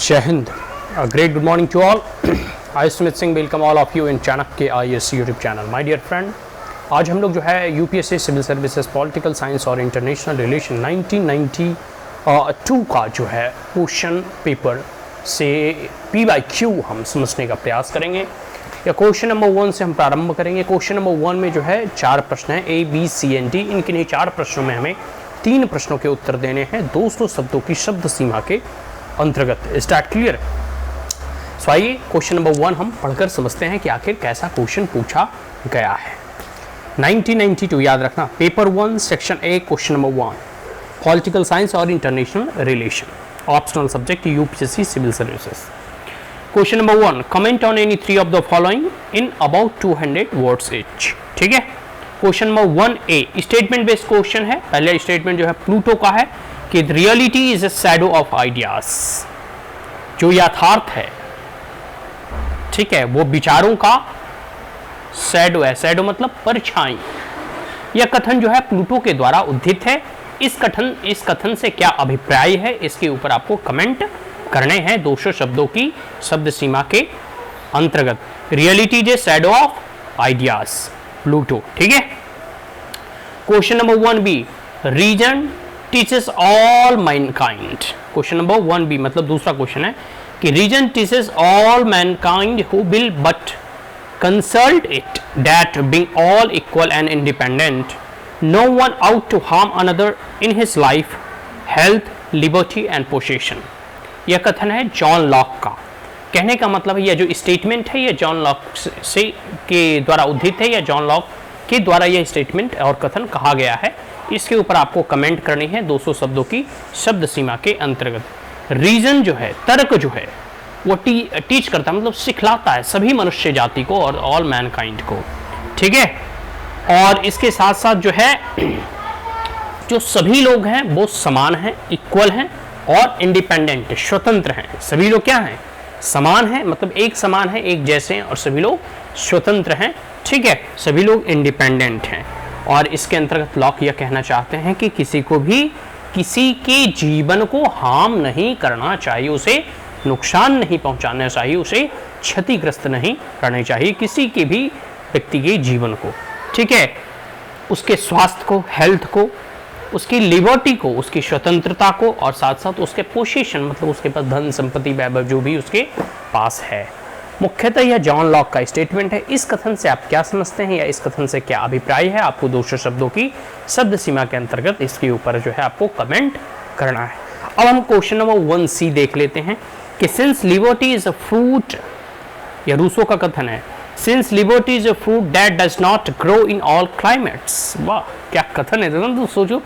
जय हिंद, great good morning to all. I Sumit Singh welcome all of you in Chanakya IAS YouTube channel. My dear friend, आज हम लोग जो है UPSC civil services political science और इंटरनेशनल रिलेशन 1992 का जो है क्वेश्चन पेपर से PYQ हम समझने का प्रयास करेंगे। या क्वेश्चन नंबर 1 से हम प्रारंभ करेंगे। क्वेश्चन नंबर 1 में जो है 4 प्रश्न हैं, A, B, C and D। इनके 4 प्रश्नों में हमें 3 प्रश्नों के उत्तर देने हैं 200 शब्दों की शब्द सीमा के अंतर्गत। Start clear. सो आइए क्वेश्चन नंबर 1 हम पढ़कर समझते हैं कि आखिर कैसा क्वेश्चन पूछा गया है। 1992 याद रखना, paper 1 section A question number 1 political science और international relation, optional subject UPSC civil services. Question number 1, comment on any 3 of the following in about 200 words each. ठीक है। Question number 1A statement based question है। पहले statement जो है Pluto का है कि reality is a shadow of ideas. जो यथार्थ है, ठीक है, वो विचारों का शैडो है। शैडो मतलब परछाई। यह कथन जो है प्लूटो के द्वारा उद्धृत है। इस कथन से क्या अभिप्राय है, इसके ऊपर आपको कमेंट करने हैं 200 शब्दों की शब्द सीमा के अंतर्गत। Reality is a shadow of ideas, Plato. ठीक है। Question number 1B, reason teaches all mankind. Question number 1B मतलब दूसरा क्वेश्चन है कि reason teaches all mankind who will but consult it that being all equal and independent, no one ought to harm another in his life, health, liberty and possession. यह कथन है John Locke का। कहने का मतलब है यह जो स्टेटमेंट है यह जॉन लॉक से के द्वारा उद्धृत है, या जॉन लॉक के द्वारा यह स्टेटमेंट और कथन कहा गया है। इसके ऊपर आपको कमेंट करनी है 200 शब्दों की शब्द सीमा के अंतर्गत। रीजन जो है, तर्क जो है, वो टीच करता है मतलब सिखलाता है सभी मनुष्य जाति को और ऑल मैनकाइंड को। ठीक है। और इसके साथ साथ जो है जो सभी लोग हैं वो समान हैं, इक्वल हैं और इंडिपेंडेंट, स्वतंत्र हैं। सभी लोग क्या हैं? समान हैं, मतलब एक समान है, एक जैसे हैं, और सभी लोग स्वतंत्र हैं। ठीक है। सभी लोग इंडिपेंडेंट हैं। और इसके अंतर्गत लॉक यह कहना चाहते हैं कि किसी को भी किसी के जीवन को हार्म नहीं करना चाहिए, उसे नुकसान नहीं पहुंचाना चाहिए, उसे क्षतिग्रस्त नहीं करना चाहिए किसी के भी व्यक्ति के जीवन को। ठीक है। उसके स्वास्थ्य को, हेल्थ को, उसकी लिबर्टी को, उसकी स्वतंत्रता को, और साथ साथ उसके पोजीशन मतलब उसके पास धन संपत्ति वैभव जो भी उसके पास है। मुख्यतः यह जॉन लॉक का स्टेटमेंट है। इस कथन से आप क्या समझते हैं या इस कथन से क्या अभिप्राय है, आपको 200 शब्दों की शब्द सीमा के अंतर्गत इसके ऊपर जो है आपको कमेंट करना है। अब हम क्वेश्चन नंबर 1C देख लेते हैं कि since liberty is a fruit, यह रूसो का कथन है, since liberty is a fruit that does not grow in all climates. वाह, क्या कथन है। तो सोचो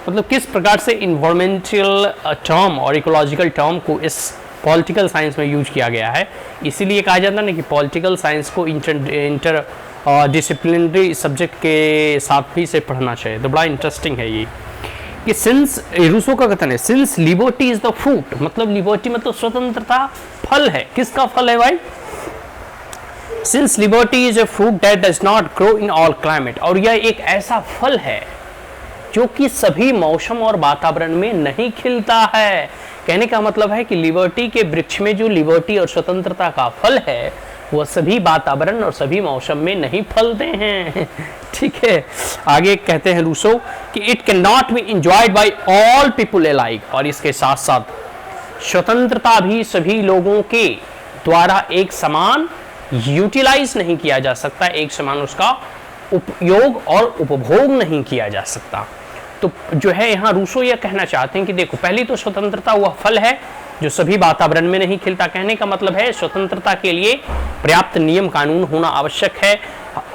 मतलब किस प्रकार से इन्वायरमेंटल टर्म और इकोलॉजिकल टर्म को इस पॉलिटिकल साइंस में यूज किया गया है। इसीलिए कहा जाता है ना कि पॉलिटिकल साइंस को इंटर डिसिप्लिनरी सब्जेक्ट के साथ भी से पढ़ना चाहिए। तो बड़ा इंटरेस्टिंग है ये कि सिंस, रूसो का कथन है, since liberty is the fruit, मतलब लिबर्टी मतलब स्वतंत्रता फल है। किसका फल है भाई? Since liberty is a fruit that does not grow in all climate, और यह एक ऐसा फल है जो कि सभी मौसम और वातावरण में नहीं खिलता है। कहने का मतलब है कि लिबर्टी के वृक्ष में जो लिबर्टी और स्वतंत्रता का फल है वह सभी वातावरण और सभी मौसम में नहीं फलते हैं। ठीक है। आगे कहते हैं रूसो कि it can not be enjoyed by all people alike, और इसके साथ साथ स्वतंत्रता भी सभी लोगों के द्वारा एक समान यूटिलाइज नहीं किया जा सकता, एक समान उसका उपयोग और उपभोग नहीं किया जा सकता। तो जो है यहाँ रूसो यह कहना चाहते हैं कि देखो, पहली तो स्वतंत्रता वह फल है जो सभी वातावरण में नहीं खिलता। कहने का मतलब है स्वतंत्रता के लिए पर्याप्त नियम कानून होना आवश्यक है।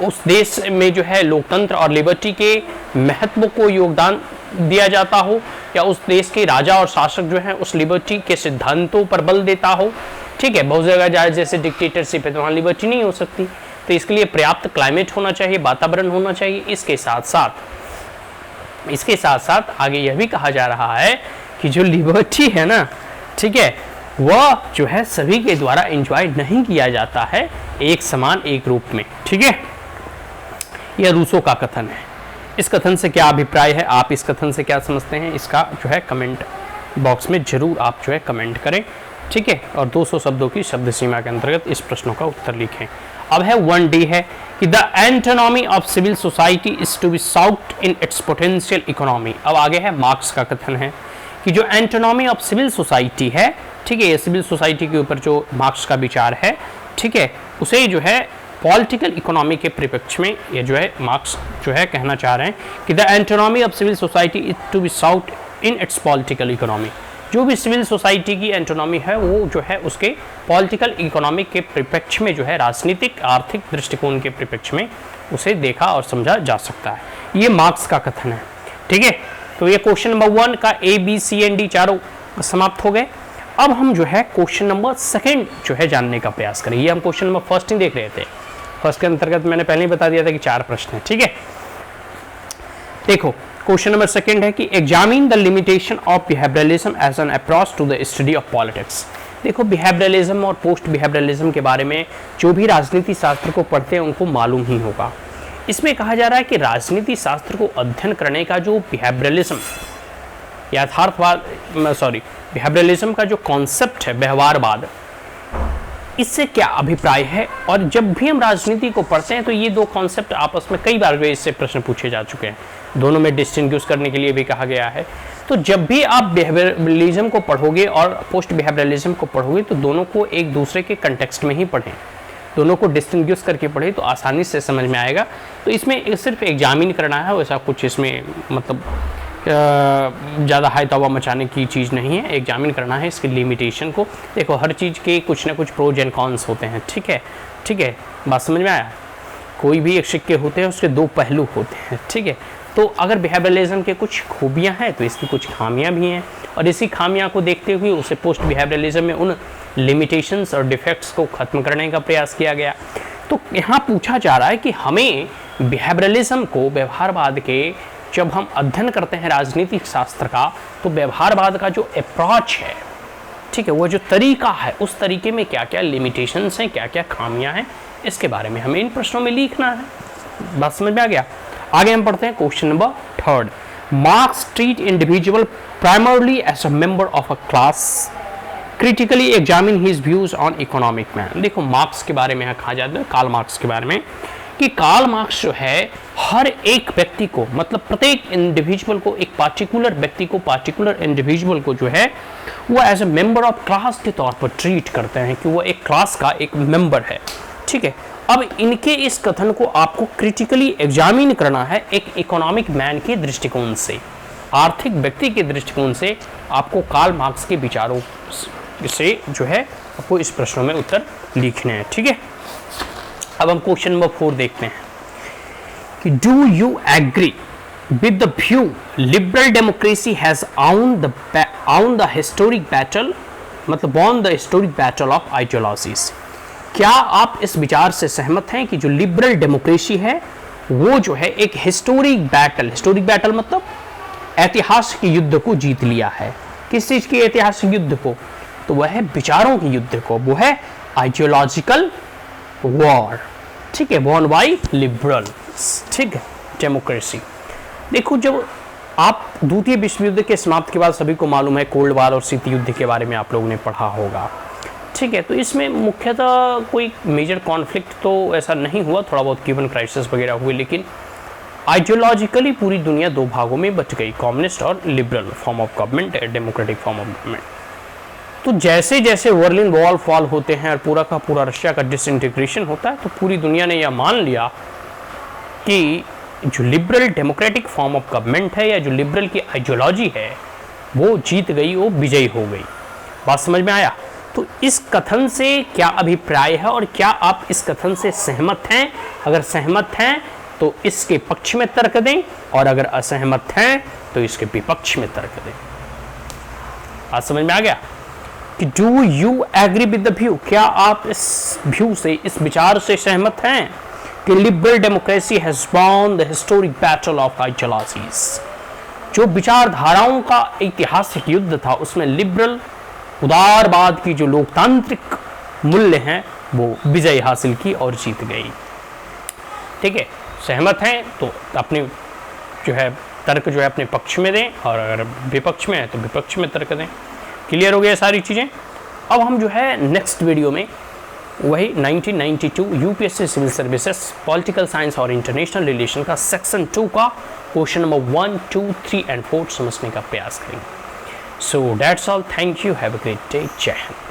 उस देश में जो है लोकतंत्र और लिबर्टी के महत्व को योगदान दिया जाता हो, या उस देश के राजा और शासक जो है उस लिबर्टी के सिद्धांतों पर बल देता हो। ठीक है। बहुत जगह जाए जैसे डिक्टेटरशिप है तो वहाँ लिबर्टी नहीं हो सकती। तो इसके लिए पर्याप्त क्लाइमेट होना चाहिए, वातावरण होना चाहिए। इसके साथ साथ आगे यह भी कहा जा रहा है कि जो लिबर्टी है ना, ठीक है, वह जो है सभी के द्वारा एंजॉय नहीं किया जाता है एक समान, एक रूप में। ठीक है। यह रूसो का कथन है। इस कथन से क्या अभिप्राय है, आप इस कथन से क्या समझते हैं, इसका जो है कमेंट बॉक्स में जरूर आप जो है कमेंट करें, ठीक है, और 200 शब्दों की शब्द सीमा के अंतर्गत इस प्रश्नों का उत्तर लिखें। अब है 1D है कि the autonomy of civil society is to be sought in its potential economy. अब आगे है मार्क्स का कथन है कि जो एंटोनॉमी ऑफ सिविल सोसाइटी है, ठीक है, ये सिविल सोसाइटी के ऊपर जो मार्क्स का विचार है, ठीक है, उसे जो है पॉलिटिकल इकोनॉमी के परिप्रेक्ष्य में ये जो है मार्क्स जो है कहना चाह रहे हैं कि the autonomy of civil society is to be sought in its political economy. जो भी सिविल सोसाइटी की एंटोनॉमी है वो जो है उसके पॉलिटिकल इकोनॉमी के परिप्रेक्ष्य में जो है राजनीतिक आर्थिक दृष्टिकोण के परिप्रेक्ष्य में उसे देखा और समझा जा सकता है। ये मार्क्स का कथन है, ठीक है। तो ये क्वेश्चन नंबर 1 का A, B, C and D चारों समाप्त हो गए। अब हम जो है क्वेश्चन नंबर 2 जो है जानने का प्रयास करें। ये हम क्वेश्चन नंबर 1 ही देख रहे थे। फर्स्ट के अंतर्गत मैंने पहले ही बता दिया था कि 4 प्रश्न है, ठीक है। देखो क्वेश्चन नंबर 2 है कि examine the limitation of behaviouralism as an approach to the study of politics. देखो बिहेवियरलिज्म और पोस्ट बिहेवियरलिज्म के बारे में जो भी राजनीति शास्त्र को पढ़ते हैं उनको मालूम ही होगा। इसमें कहा जा रहा है कि राजनीति शास्त्र को अध्ययन करने का जो बिहेवियरलिज्म बिहेवियरलिज्म का जो कॉन्सेप्ट है व्यवहारवाद, इससे क्या अभिप्राय है। और जब भी हम राजनीति को पढ़ते हैं तो ये दो कॉन्सेप्ट आपस में कई बार इससे प्रश्न पूछे जा चुके हैं, दोनों में डिस्टिंग्विश करने के लिए भी कहा गया है। तो जब भी आप बिहेवियरलिज्म को पढ़ोगे और पोस्ट बिहेवियरलिज्म को पढ़ोगे तो दोनों को एक दूसरे के कंटेक्स्ट में ही पढ़ें, दोनों को डिस्टिंग्विश करके पढ़े तो आसानी से समझ में आएगा। तो इसमें सिर्फ एग्जामिन करना है, वैसा कुछ इसमें मतलब ज़्यादा हाई तौबा मचाने की चीज़ नहीं है। एग्जामिन करना है इसकी लिमिटेशन को। देखो हर चीज़ के कुछ ना कुछ प्रोज एंड कॉन्स होते हैं, ठीक है, ठीक है, बात समझ में आया। कोई भी एक सिक्के होते हैं उसके 2 पहलू होते हैं, ठीक है। तो अगर बिहेवियरलिज्म के कुछ खूबियाँ हैं तो इसकी कुछ खामियाँ भी हैं, और इसी खामियाँ को देखते हुए उसे पोस्ट बिहेवियरलिज्म में उन लिमिटेशंस और डिफेक्ट्स को ख़त्म करने का प्रयास किया गया। तो यहाँ पूछा जा रहा है कि हमें बिहेवियरलिज्म को, व्यवहारवाद के जब हम अध्ययन करते हैं राजनीतिक शास्त्र का, तो व्यवहारवाद का जो अप्रोच है, ठीक है, वो जो तरीका है, उस तरीके में क्या क्या लिमिटेशंस हैं, क्या क्या खामियां हैं, इसके बारे में हमें इन प्रश्नों में लिखना है। बात समझ में आ गया। आगे हम पढ़ते हैं question number 3। Marx treat individual primarily as a member of a class, critically examine his views on economic man. देखो मार्क्स के बारे में यहाँ कहा जाता है, कार्ल मार्क्स के बारे में, कि कार्ल मार्क्स जो है हर एक व्यक्ति को, मतलब प्रत्येक इंडिविजुअल को, एक पार्टिकुलर व्यक्ति को, पार्टिकुलर इंडिविजुअल को जो है वो as a member of class के तौर पर ट्रीट करते हैं कि वो एक क्लास का एक मेंबर है, ठीक है। अब इनके इस कथन को आपको क्रिटिकली एग्जामिन करना है एक इकोनॉमिक मैन के दृष्टिकोण से, आर्थिक व्यक्ति के दृष्टिकोण से आपको कार्ल मार्क्स के विचारों से जो है आपको इस प्रश्नों में उत्तर लिखने हैं, ठीक है। अब हम क्वेश्चन नंबर 4 देखते हैं कि do you agree with the view liberal democracy has on the historic battle, मतलब on the historic battle of ideologies. क्या आप इस विचार से सहमत हैं कि जो लिबरल डेमोक्रेसी है वो जो है एक हिस्टोरिक बैटल मतलब ऐतिहासिक युद्ध को जीत लिया है। किस चीज की ऐतिहासिक युद्ध को? तो वह है विचारों के युद्ध को, वो है आइडियोलॉजिकल वॉर, ठीक है, वॉन बाई लिबरल, ठीक है, डेमोक्रेसी। देखो जब आप द्वितीय विश्व युद्ध के समाप्ति के बाद, सभी को मालूम है कोल्ड वार और शीत युद्ध के बारे में आप लोगों ने पढ़ा होगा, ठीक है। तो इसमें मुख्यतः कोई मेजर कॉन्फ्लिक्ट तो ऐसा नहीं हुआ, थोड़ा बहुत क्यूबन क्राइसिस वगैरह हुए, लेकिन आइडियोलॉजिकली पूरी दुनिया 2 भागों में बट गई, कम्युनिस्ट और liberal form of government, democratic form of government. तो जैसे जैसे बर्लिन वॉल फॉल होते हैं और पूरा का पूरा रशिया का डिसइंटीग्रेशन होता है, तो पूरी दुनिया ने यह मान लिया कि जो liberal democratic form of government है या जो लिबरल की आइडियोलॉजी है वो जीत गई, वो विजयी हो गई। बात समझ में आया? तो इस कथन से क्या अभिप्राय है और क्या आप इस कथन से सहमत हैं? अगर सहमत हैं तो इसके पक्ष में तर्क दें, और अगर असहमत हैं तो इसके विपक्ष में तर्क दें। बात समझ में आ गया कि do you agree with the view, क्या आप इस व्यू से, इस विचार से सहमत हैं कि liberal democracy has won the historic battle of ideologies. जो विचारधाराओं का ऐतिहासिक युद्ध था उसमें लिबरल उदारवाद की जो लोकतांत्रिक मूल्य हैं वो विजय हासिल की और जीत गई। ठीक है, सहमत हैं तो अपनी जो है तर्क जो है अपने पक्ष में दें, और अगर विपक्ष में है तो विपक्ष में तर्क दें। क्लियर हो गया सारी चीज़ें। अब हम जो है नेक्स्ट वीडियो में वही 1992 UPSC civil services political science और इंटरनेशनल रिलेशन का सेक्शन 2 का क्वेश्चन नंबर 1, 2, 3 एंड 4 समझने का प्रयास करेंगे। So that's all, thank you, have a great day, जय हिंद।